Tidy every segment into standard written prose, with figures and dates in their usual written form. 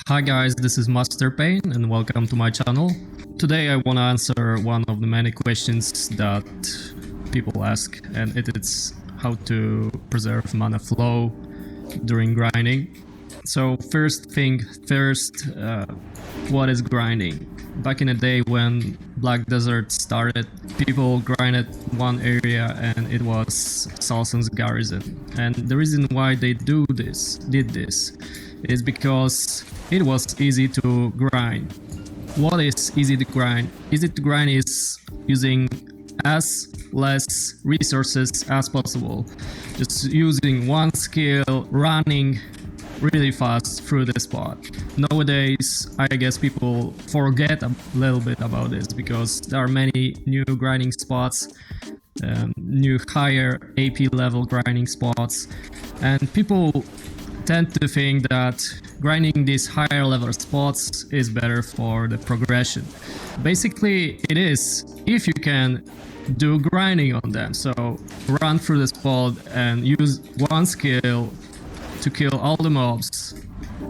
Hi guys, this is Master Pain and welcome to my channel. Today I want to answer one of the many questions that people ask, and it is how to preserve mana flow during grinding. So first thing first, what is grinding? Back in the day when Black Desert started, people grinded one area and it was Salson's garrison. And the reason why they did this is because it was easy to grind. What is easy to grind? Easy to grind is using as less resources as possible. Just using one skill, running really fast through the spot. Nowadays, I guess people forget a little bit about this because there are many new grinding spots, new higher AP level grinding spots, and people tend to think that grinding these higher level spots is better for the progression. Basically, it is if you can do grinding on them. So run through the spot and use one skill to kill all the mobs.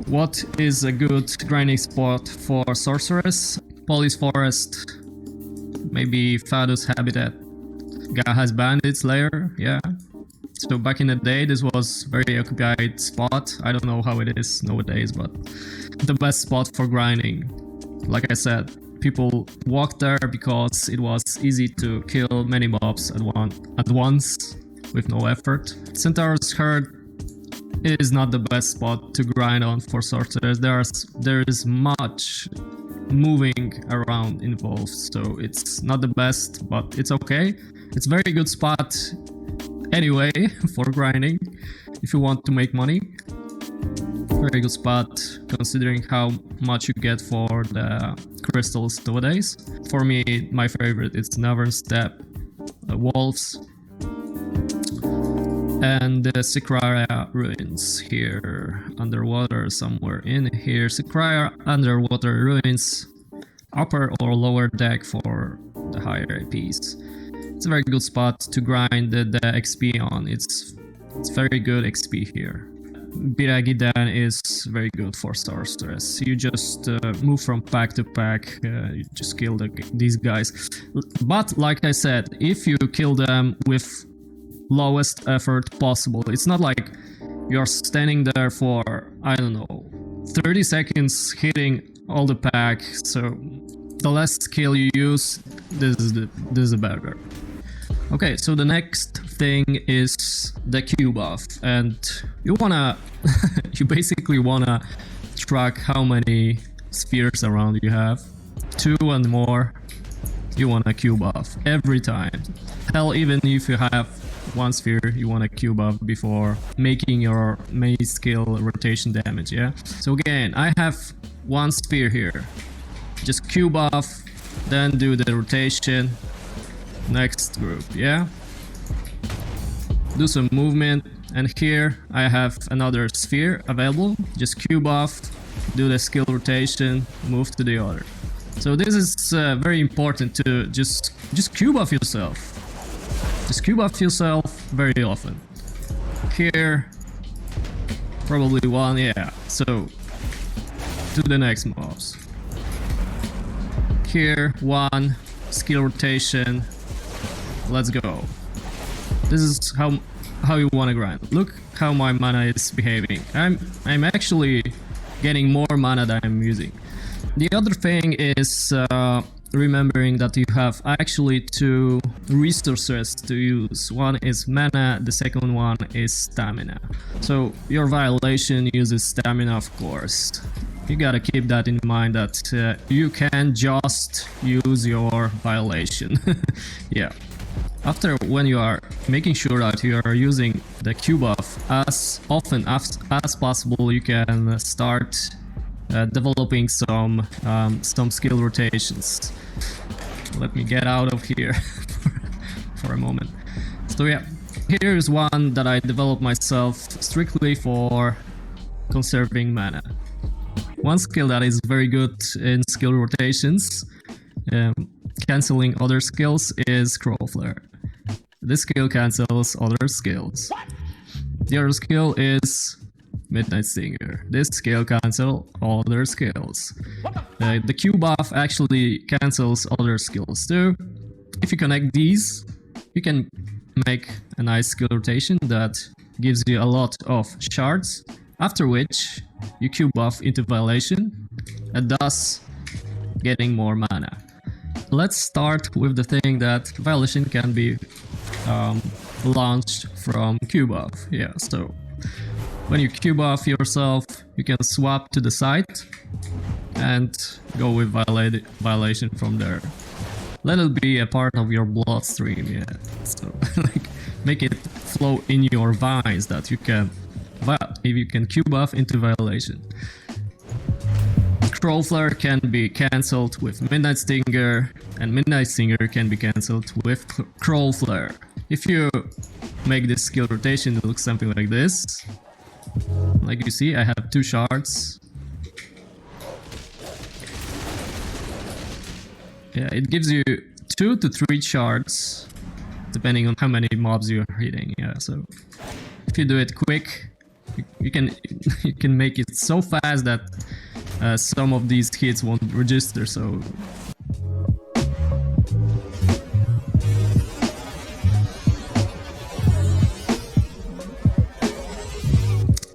What is a good grinding spot for Sorceress? Police Forest, maybe Fadus Habitat, Gaha's Bandits Lair, yeah. So back in the day, this was very occupied spot. I don't know how it is nowadays, but the best spot for grinding. Like I said, people walked there because it was easy to kill many mobs at once with no effort. Centaur's Herd is not the best spot to grind on for sorcerers. There is much moving around involved, so it's not the best, but it's okay. It's a very good spot anyway for grinding if you want to make money. Very good spot considering how much you get for the crystals nowadays. For me, my favorite is Northern Steppe, Wolves, and the Sikraya ruins here underwater somewhere in here. Sikraya underwater ruins, upper or lower deck for the higher APs. It's a very good spot to grind the XP on. It's very good XP here. Biragidan is very good for sorceress. You just move from pack to pack, you just kill these guys. But like I said, if you kill them with lowest effort possible, it's not like you're standing there for, I don't know, 30 seconds hitting all the pack. So the less skill you use, this is better. Okay, so the next thing is the Q buff, and you basically wanna track how many spheres around you have. 2 and more, you want a Q buff every time. Hell, even if you have 1 sphere, you want a Q buff before making your main skill rotation damage, yeah? So again, I have 1 sphere here. Just Q buff, then do the rotation. Next group, yeah? Do some movement, and here I have another sphere available. Just Q buff, do the skill rotation, move to the other. So this is very important to just Q buff yourself. Just Q buff yourself very often. Here, probably 1, yeah. So to the next mobs. Here, 1 skill rotation. Let's go. This is how you want to grind. Look how my mana is behaving. I'm actually getting more mana than I'm using. The other thing is remembering that you have actually 2 resources to use. One is mana, the second one is stamina. So your violation uses stamina, of course. You gotta keep that in mind, that you can just use your violation. Yeah. After, when you are making sure that you are using the Q buff as often as possible, you can start developing some skill rotations. Let me get out of here for a moment. So yeah, here is one that I developed myself strictly for conserving mana. One skill that is very good in skill rotations, cancelling other skills, is Crow Flare. This skill cancels other skills. The other skill is Midnight Stinger. This skill cancels all other skills. The Q buff actually cancels other skills too. If you connect these, you can make a nice skill rotation that gives you a lot of shards, after which you Q buff into Violation and thus getting more mana. Let's start with the thing that Violation can be launched from Q buff. Yeah, so when you Q buff yourself, you can swap to the side and go with Violation from there. Let it be a part of your bloodstream, yeah. So like make it flow in your veins that you can, if you can Q buff into Violation. Crow Flare can be cancelled with Midnight Stinger, and Midnight Stinger can be cancelled with Crow Flare. If you make this skill rotation, it looks something like this. Like you see, I have 2 shards. Yeah, it gives you 2 to 3 shards, depending on how many mobs you're hitting. Yeah, so if you do it quick, you can make it so fast that some of these hits won't register. So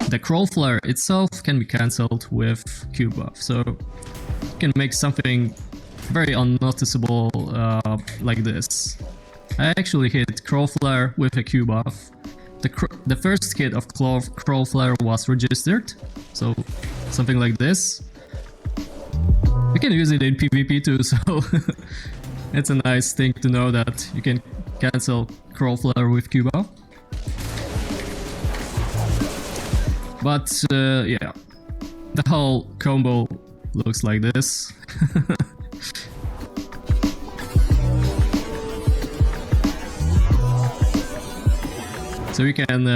the Crow Flare itself can be cancelled with Q buff, so you can make something very unnoticeable like this. I actually hit Crow Flare with a Q buff. The first hit of Crow Flare was registered, so something like this. You can use it in PvP too, so it's a nice thing to know that you can cancel Crow Flare with Q buff. But yeah, the whole combo looks like this. So you can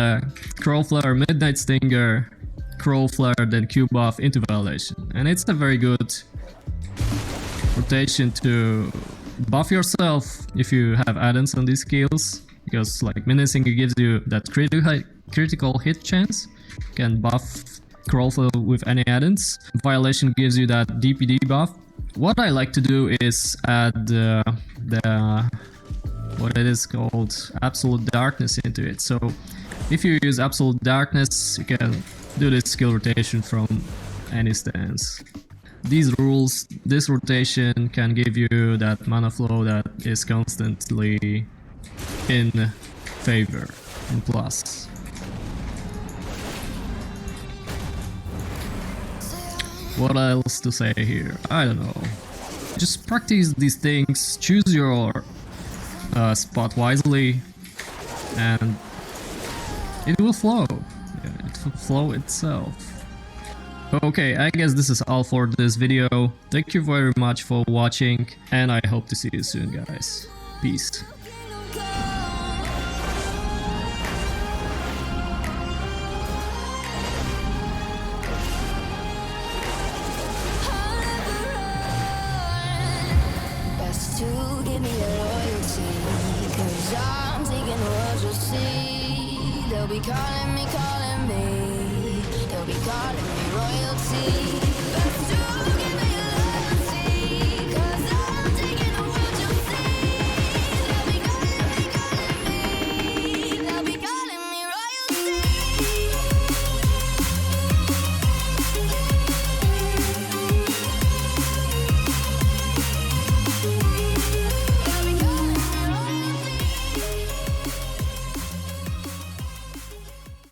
Crow Flare, Midnight Stinger, Crow Flare, then Q buff into Violation. And it's a very good rotation to buff yourself if you have add-ons on these skills, because like Midnight Stinger gives you that critical hit chance. You can buff Crow Flare with any add-ons. Violation gives you that DPD buff. What I like to do is add what it is called Absolute Darkness into it. So if you use Absolute Darkness, you can do this skill rotation from any stance. These rules, this rotation can give you that mana flow that is constantly in favor, in plus. What else to say here? I don't know. Just practice these things, choose your spot wisely, and it will flow. Yeah, it will flow itself. Okay, I guess this is all for this video. Thank you very much for watching, and I hope to see you soon, guys. Peace. To give me your loyalty, 'cause I'm taking what you'll see. They'll be calling me, they'll be calling me royalty.